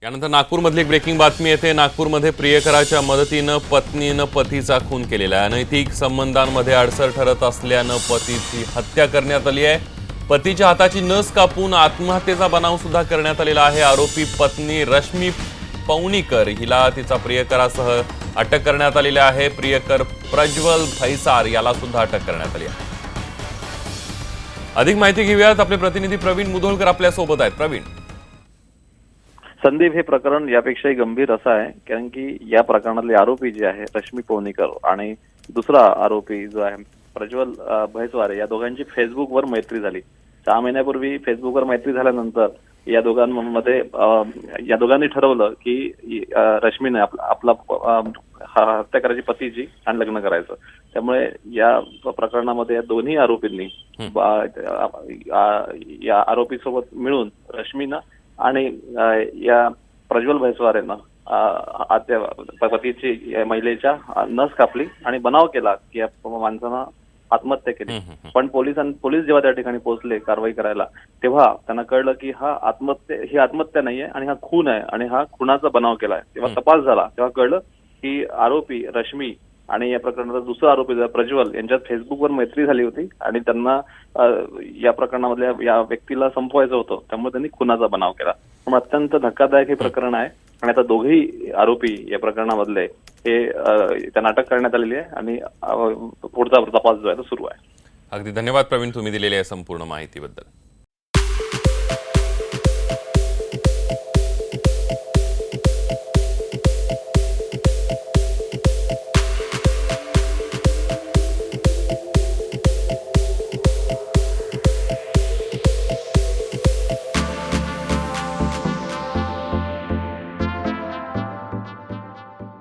यानंतर नागपूरमधली एक ब्रेकिंग बातमी येते। नागपूरमध्ये प्रियकराच्या मदतीनं पत्नीनं पतीचा खून केलेला आहे। अनैतिक संबंधांमध्ये अडसर ठरत असल्यानं पतीची हत्या करण्यात आली आहे। पतीच्या हाताची नस कापून आत्महत्येचा बनाव सुद्धा करण्यात आलेला आहे। आरोपी पत्नी रश्मी पवनीकर हिला तिचा प्रियकरासह अटक करण्यात आलेली आहे। प्रियकर प्रज्वल भैसार याला सुद्धा अटक करण्यात आली आहे। अधिक माहिती घेऊयात, आपले प्रतिनिधी प्रवीण मुधोळकर आपल्या सोबत आहेत। प्रवीण, संदीप, हे प्रकरण यापेक्षाही गंभीर असं आहे कारण की या प्रकरणातले आरोपी जे आहे रश्मी पवनीकर आणि दुसरा आरोपी जो आहे प्रज्वल भैसवार, या दोघांची फेसबुकवर मैत्री झाली। 6 महिन्यापूर्वी फेसबुकवर मैत्री झाल्यानंतर या दोघांनी ठरवलं की रश्मीने आपला हत्या करायची पतीची आणि लग्न करायचं। त्यामुळे या प्रकरणामध्ये या दोन्ही आरोपींनी या आरोपीसोबत मिळून रश्मीनं आणि या प्रज्वल भैसवार यांना पतीची महिलेच्या नस कापली आणि बनाव केला की या माणसानं आत्महत्या केली। पण पोलीस जेव्हा त्या ठिकाणी पोहोचले कारवाई करायला, तेव्हा त्यांना कळलं की ही आत्महत्या नाहीये आणि हा खून आहे आणि हा खुनाचा बनाव केलाय। तेव्हा तपास झाला, तेव्हा कळलं की आरोपी रश्मी आणि या प्रकरणाचा दुसरा आरोपी प्रज्वल यांच्यात फेसबुकवर मैत्री झाली होती आणि त्यांना या प्रकरणामधल्या या व्यक्तीला संपवायचं होतं, त्यामुळे त्यांनी खुनाचा बनाव केला। त्यामुळे अत्यंत धक्कादायक हे प्रकरण आहे आणि आता दोघेही आरोपी या प्रकरणामधले हे त्यांना अटक करण्यात आलेली आहे आणि पुढचा तपास जो आहे तो सुरू आहे। अगदी धन्यवाद प्रवीण, तुम्ही दिलेल्या संपूर्ण माहितीबद्दल।